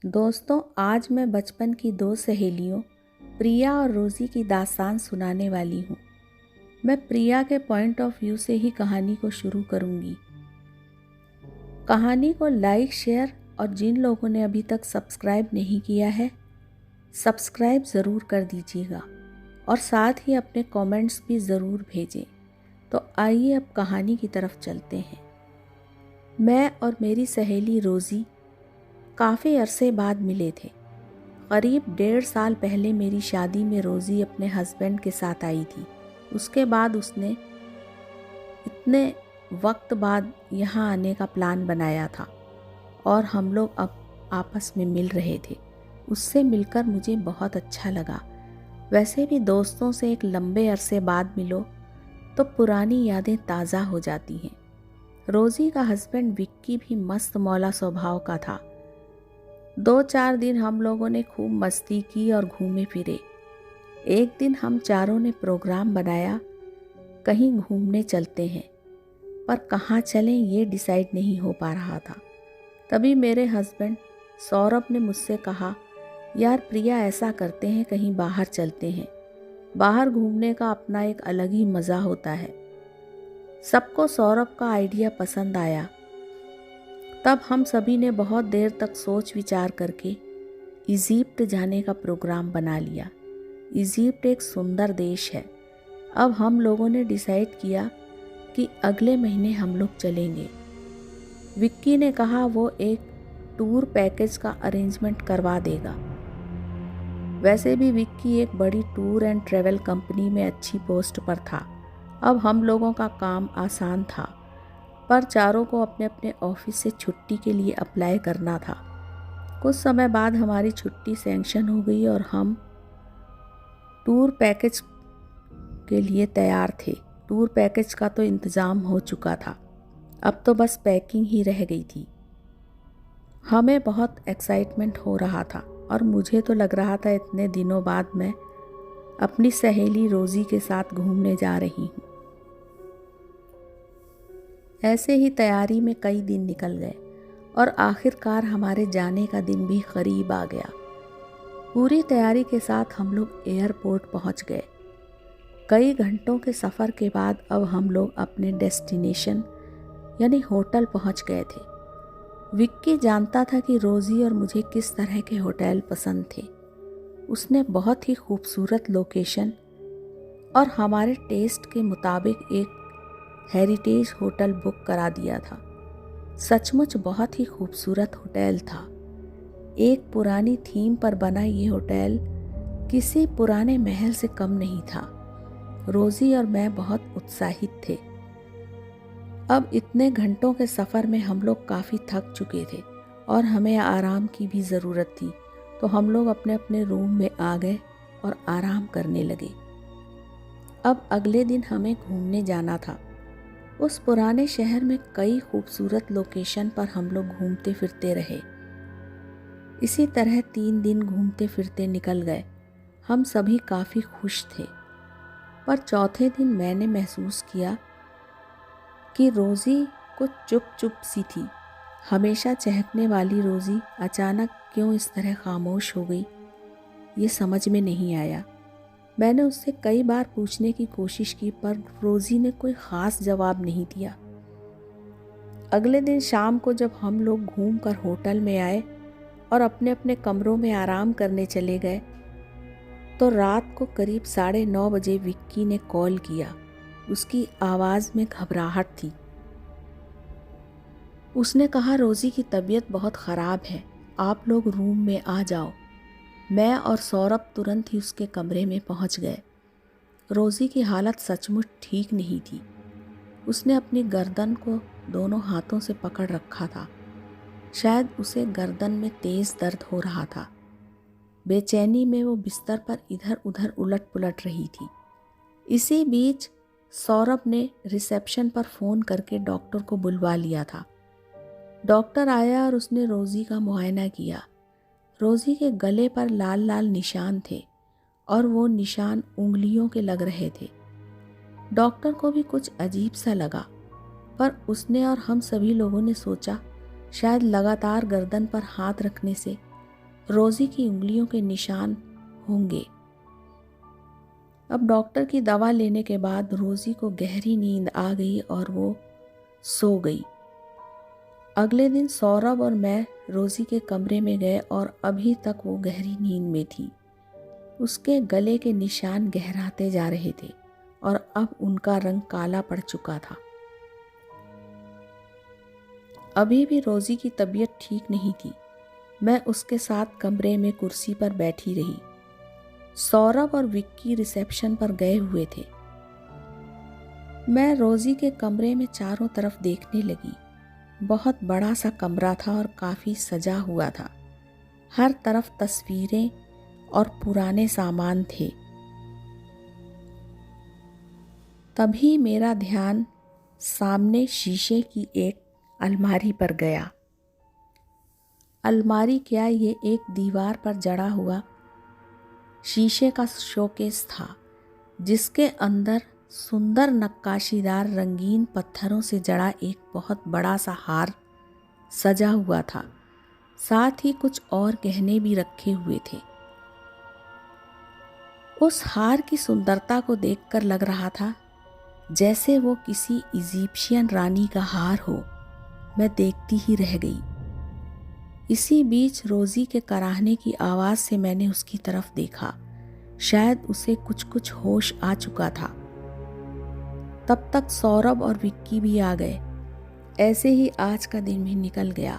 दोस्तों, आज मैं बचपन की दो सहेलियों प्रिया और रोज़ी की दास्तान सुनाने वाली हूँ। मैं प्रिया के पॉइंट ऑफ व्यू से ही कहानी को शुरू करूँगी। कहानी को लाइक, शेयर और जिन लोगों ने अभी तक सब्सक्राइब नहीं किया है, सब्सक्राइब ज़रूर कर दीजिएगा और साथ ही अपने कमेंट्स भी ज़रूर भेजें। तो आइए अब कहानी की तरफ चलते हैं। मैं और मेरी सहेली रोज़ी काफ़ी अरसे बाद मिले थे। करीब 1.5 साल पहले मेरी शादी में रोज़ी अपने हस्बैंड के साथ आई थी। उसके बाद उसने इतने वक्त बाद यहाँ आने का प्लान बनाया था और हम लोग अब आपस में मिल रहे थे। उससे मिलकर मुझे बहुत अच्छा लगा। वैसे भी दोस्तों से एक लंबे अरसे बाद मिलो तो पुरानी यादें ताज़ा हो जाती हैं। रोज़ी का हस्बैंड विक्की भी मस्त मौला स्वभाव का था। 2-4 दिन हम लोगों ने खूब मस्ती की और घूमे फिरे। एक दिन हम चारों ने प्रोग्राम बनाया, कहीं घूमने चलते हैं, पर कहाँ चलें ये डिसाइड नहीं हो पा रहा था। तभी मेरे हस्बैंड सौरभ ने मुझसे कहा, यार प्रिया, ऐसा करते हैं कहीं बाहर चलते हैं। बाहर घूमने का अपना एक अलग ही मज़ा होता है। सबको सौरभ का आइडिया पसंद आया। तब हम सभी ने बहुत देर तक सोच विचार करके इजिप्ट जाने का प्रोग्राम बना लिया। इजिप्ट एक सुंदर देश है। अब हम लोगों ने डिसाइड किया कि अगले महीने हम लोग चलेंगे। विक्की ने कहा वो एक टूर पैकेज का अरेंजमेंट करवा देगा। वैसे भी विक्की एक बड़ी टूर एंड ट्रैवल कंपनी में अच्छी पोस्ट पर था। अब हम लोगों का काम आसान था, पर चारों को अपने अपने ऑफिस से छुट्टी के लिए अप्लाई करना था। कुछ समय बाद हमारी छुट्टी सैंक्शन हो गई और हम टूर पैकेज के लिए तैयार थे। टूर पैकेज का तो इंतज़ाम हो चुका था, अब तो बस पैकिंग ही रह गई थी। हमें बहुत एक्साइटमेंट हो रहा था और मुझे तो लग रहा था इतने दिनों बाद मैं अपनी सहेली रोज़ी के साथ घूमने जा रही हूँ। ऐसे ही तैयारी में कई दिन निकल गए और आखिरकार हमारे जाने का दिन भी करीब आ गया। पूरी तैयारी के साथ हम लोग एयरपोर्ट पहुंच गए। कई घंटों के सफ़र के बाद अब हम लोग अपने डेस्टिनेशन यानी होटल पहुंच गए थे। विक्की जानता था कि रोज़ी और मुझे किस तरह के होटल पसंद थे। उसने बहुत ही खूबसूरत लोकेशन और हमारे टेस्ट के मुताबिक एक हेरिटेज होटल बुक करा दिया था। सचमुच बहुत ही खूबसूरत होटल था। एक पुरानी थीम पर बना ये होटल किसी पुराने महल से कम नहीं था। रोज़ी और मैं बहुत उत्साहित थे। अब इतने घंटों के सफ़र में हम लोग काफ़ी थक चुके थे और हमें आराम की भी ज़रूरत थी, तो हम लोग अपने अपने रूम में आ गए और आराम करने लगे। अब अगले दिन हमें घूमने जाना था। उस पुराने शहर में कई खूबसूरत लोकेशन पर हम लोग घूमते फिरते रहे। इसी तरह 3 दिन घूमते फिरते निकल गए। हम सभी काफ़ी खुश थे, पर चौथे दिन मैंने महसूस किया कि रोज़ी कुछ चुप चुप सी थी। हमेशा चहकने वाली रोज़ी अचानक क्यों इस तरह खामोश हो गई, ये समझ में नहीं आया। मैंने उससे कई बार पूछने की कोशिश की, पर रोज़ी ने कोई ख़ास जवाब नहीं दिया। अगले दिन शाम को जब हम लोग घूमकर होटल में आए और अपने अपने कमरों में आराम करने चले गए, तो रात को करीब 9:30 बजे विक्की ने कॉल किया। उसकी आवाज़ में घबराहट थी। उसने कहा, रोज़ी की तबीयत बहुत ख़राब है, आप लोग रूम में आ जाओ। मैं और सौरभ तुरंत ही उसके कमरे में पहुंच गए। रोज़ी की हालत सचमुच ठीक नहीं थी। उसने अपनी गर्दन को दोनों हाथों से पकड़ रखा था। शायद उसे गर्दन में तेज़ दर्द हो रहा था। बेचैनी में वो बिस्तर पर इधर उधर उलट पुलट रही थी। इसी बीच सौरभ ने रिसेप्शन पर फ़ोन करके डॉक्टर को बुलवा लिया था। डॉक्टर आया और उसने रोज़ी का मुआयना किया। रोज़ी के गले पर लाल लाल निशान थे और वो निशान उंगलियों के लग रहे थे। डॉक्टर को भी कुछ अजीब सा लगा, पर उसने और हम सभी लोगों ने सोचा शायद लगातार गर्दन पर हाथ रखने से रोज़ी की उंगलियों के निशान होंगे। अब डॉक्टर की दवा लेने के बाद रोज़ी को गहरी नींद आ गई और वो सो गई। अगले दिन सौरभ और मैं रोज़ी के कमरे में गए और अभी तक वो गहरी नींद में थी। उसके गले के निशान गहराते जा रहे थे और अब उनका रंग काला पड़ चुका था। अभी भी रोज़ी की तबीयत ठीक नहीं थी। मैं उसके साथ कमरे में कुर्सी पर बैठी रही। सौरभ और विक्की रिसेप्शन पर गए हुए थे। मैं रोज़ी के कमरे में चारों तरफ देखने लगी। बहुत बड़ा सा कमरा था और काफ़ी सजा हुआ था। हर तरफ तस्वीरें और पुराने सामान थे। तभी मेरा ध्यान सामने शीशे की एक अलमारी पर गया। अलमारी क्या, ये एक दीवार पर जड़ा हुआ शीशे का शोकेस था, जिसके अंदर सुंदर नक्काशीदार रंगीन पत्थरों से जड़ा एक बहुत बड़ा सा हार सजा हुआ था। साथ ही कुछ और गहने भी रखे हुए थे। उस हार की सुंदरता को देखकर लग रहा था जैसे वो किसी इजिप्शियन रानी का हार हो। मैं देखती ही रह गई। इसी बीच रोज़ी के कराहने की आवाज़ से मैंने उसकी तरफ देखा। शायद उसे कुछ कुछ होश आ चुका था। तब तक सौरभ और विक्की भी आ गए। ऐसे ही आज का दिन भी निकल गया।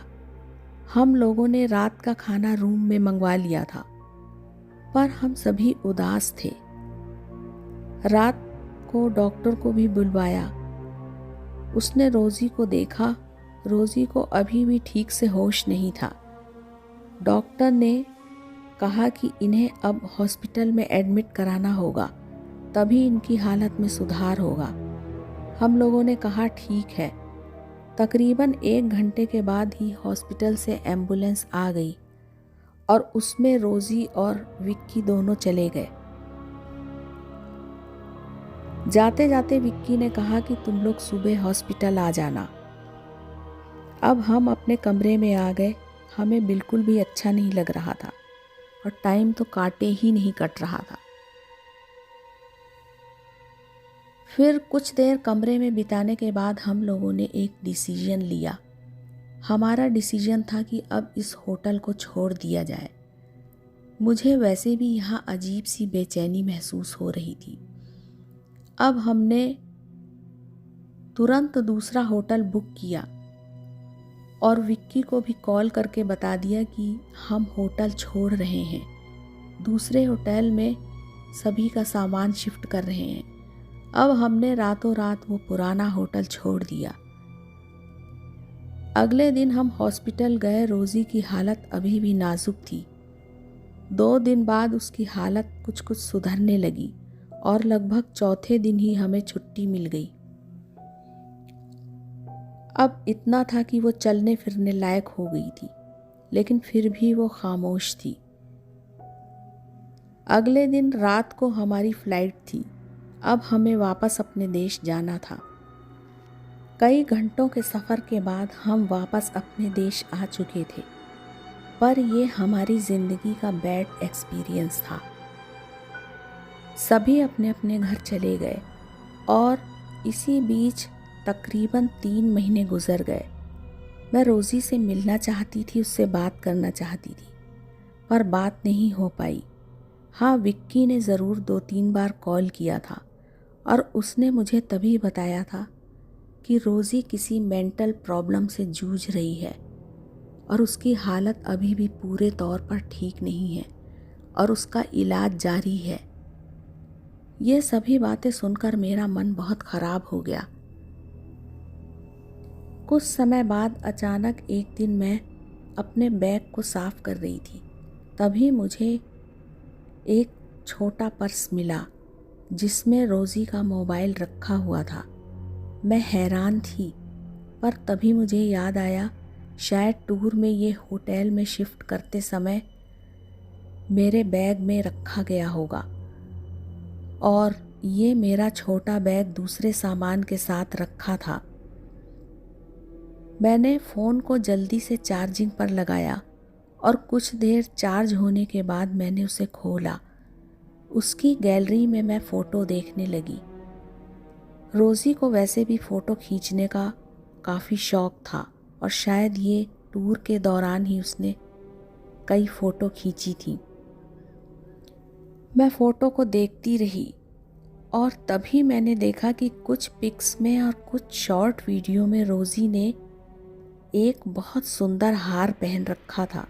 हम लोगों ने रात का खाना रूम में मंगवा लिया था, पर हम सभी उदास थे। रात को डॉक्टर को भी बुलवाया। उसने रोज़ी को देखा। रोज़ी को अभी भी ठीक से होश नहीं था। डॉक्टर ने कहा कि इन्हें अब हॉस्पिटल में एडमिट कराना होगा, तभी इनकी हालत में सुधार होगा। हम लोगों ने कहा ठीक है। तकरीबन 1 घंटे के बाद ही हॉस्पिटल से एम्बुलेंस आ गई और उसमें रोज़ी और विक्की दोनों चले गए। जाते जाते विक्की ने कहा कि तुम लोग सुबह हॉस्पिटल आ जाना। अब हम अपने कमरे में आ गए। हमें बिल्कुल भी अच्छा नहीं लग रहा था और टाइम तो काटे ही नहीं कट रहा था। फिर कुछ देर कमरे में बिताने के बाद हम लोगों ने एक डिसीजन लिया। हमारा डिसीजन था कि अब इस होटल को छोड़ दिया जाए। मुझे वैसे भी यहाँ अजीब सी बेचैनी महसूस हो रही थी। अब हमने तुरंत दूसरा होटल बुक किया और विक्की को भी कॉल करके बता दिया कि हम होटल छोड़ रहे हैं। दूसरे होटल में सभी का सामान शिफ्ट कर रहे हैं। अब हमने रातों रात वो पुराना होटल छोड़ दिया। अगले दिन हम हॉस्पिटल गए। रोज़ी की हालत अभी भी नाजुक थी। 2 दिन बाद उसकी हालत कुछ कुछ सुधरने लगी और लगभग चौथे दिन ही हमें छुट्टी मिल गई। अब इतना था कि वो चलने फिरने लायक हो गई थी, लेकिन फिर भी वो खामोश थी। अगले दिन रात को हमारी फ्लाइट थी। अब हमें वापस अपने देश जाना था। कई घंटों के सफ़र के बाद हम वापस अपने देश आ चुके थे, पर ये हमारी ज़िंदगी का बैड एक्सपीरियंस था। सभी अपने अपने घर चले गए और इसी बीच तकरीबन 3 महीने गुजर गए। मैं रोज़ी से मिलना चाहती थी, उससे बात करना चाहती थी, पर बात नहीं हो पाई। हाँ, विक्की ने ज़रूर 2-3 बार कॉल किया था और उसने मुझे तभी बताया था कि रोज़ी किसी मेंटल प्रॉब्लम से जूझ रही है और उसकी हालत अभी भी पूरे तौर पर ठीक नहीं है और उसका इलाज जारी है। ये सभी बातें सुनकर मेरा मन बहुत ख़राब हो गया। कुछ समय बाद अचानक एक दिन मैं अपने बैग को साफ़ कर रही थी। तभी मुझे एक छोटा पर्स मिला जिसमें रोज़ी का मोबाइल रखा हुआ था। मैं हैरान थी, पर तभी मुझे याद आया शायद टूर में ये होटल में शिफ्ट करते समय मेरे बैग में रखा गया होगा और ये मेरा छोटा बैग दूसरे सामान के साथ रखा था। मैंने फ़ोन को जल्दी से चार्जिंग पर लगाया और कुछ देर चार्ज होने के बाद मैंने उसे खोला। उसकी गैलरी में मैं फ़ोटो देखने लगी। रोज़ी को वैसे भी फ़ोटो खींचने का काफ़ी शौक़ था और शायद ये टूर के दौरान ही उसने कई फ़ोटो खींची थी। मैं फ़ोटो को देखती रही और तभी मैंने देखा कि कुछ पिक्स में और कुछ शॉर्ट वीडियो में रोज़ी ने एक बहुत सुंदर हार पहन रखा था।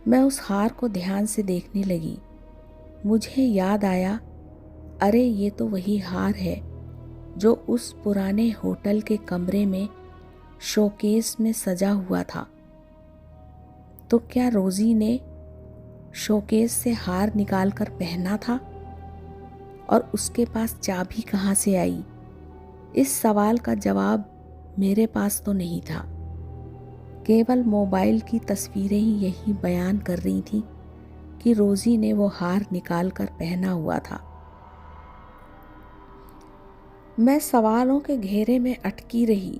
मैं उस हार को ध्यान से देखने लगी। मुझे याद आया, अरे ये तो वही हार है जो उस पुराने होटल के कमरे में शोकेस में सजा हुआ था। तो क्या रोज़ी ने शोकेस से हार निकालकर पहना था और उसके पास चाबी कहाँ से आई? इस सवाल का जवाब मेरे पास तो नहीं था। केवल मोबाइल की तस्वीरें ही यही बयान कर रही थी कि रोज़ी ने वो हार निकाल कर पहना हुआ था। मैं सवालों के घेरे में अटकी रही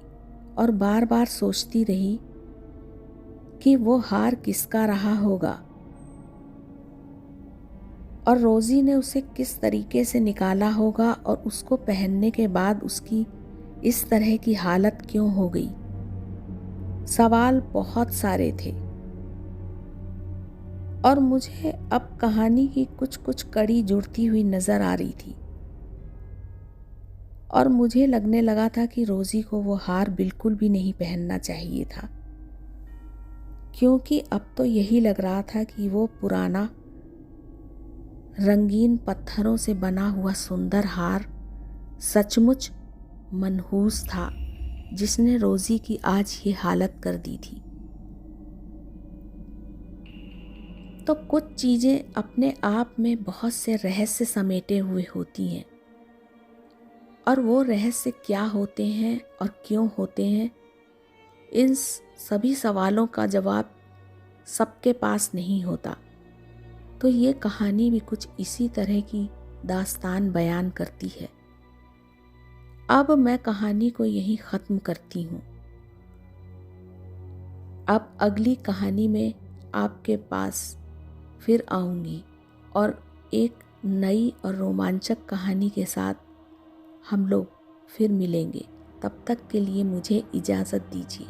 और बार बार सोचती रही कि वो हार किसका रहा होगा और रोज़ी ने उसे किस तरीके से निकाला होगा और उसको पहनने के बाद उसकी इस तरह की हालत क्यों हो गई। सवाल बहुत सारे थे और मुझे अब कहानी की कुछ कुछ कड़ी जुड़ती हुई नज़र आ रही थी और मुझे लगने लगा था कि रोज़ी को वो हार बिल्कुल भी नहीं पहनना चाहिए था, क्योंकि अब तो यही लग रहा था कि वो पुराना रंगीन पत्थरों से बना हुआ सुंदर हार सचमुच मनहूस था, जिसने रोज़ी की आज ये हालत कर दी थी। तो कुछ चीज़ें अपने आप में बहुत से रहस्य समेटे हुए होती हैं और वो रहस्य क्या होते हैं और क्यों होते हैं, इन सभी सवालों का जवाब सबके पास नहीं होता। तो ये कहानी भी कुछ इसी तरह की दास्तान बयान करती है। अब मैं कहानी को यहीं ख़त्म करती हूँ। अब अगली कहानी में आपके पास फिर आऊँगी और एक नई और रोमांचक कहानी के साथ हम लोग फिर मिलेंगे। तब तक के लिए मुझे इजाज़त दीजिए।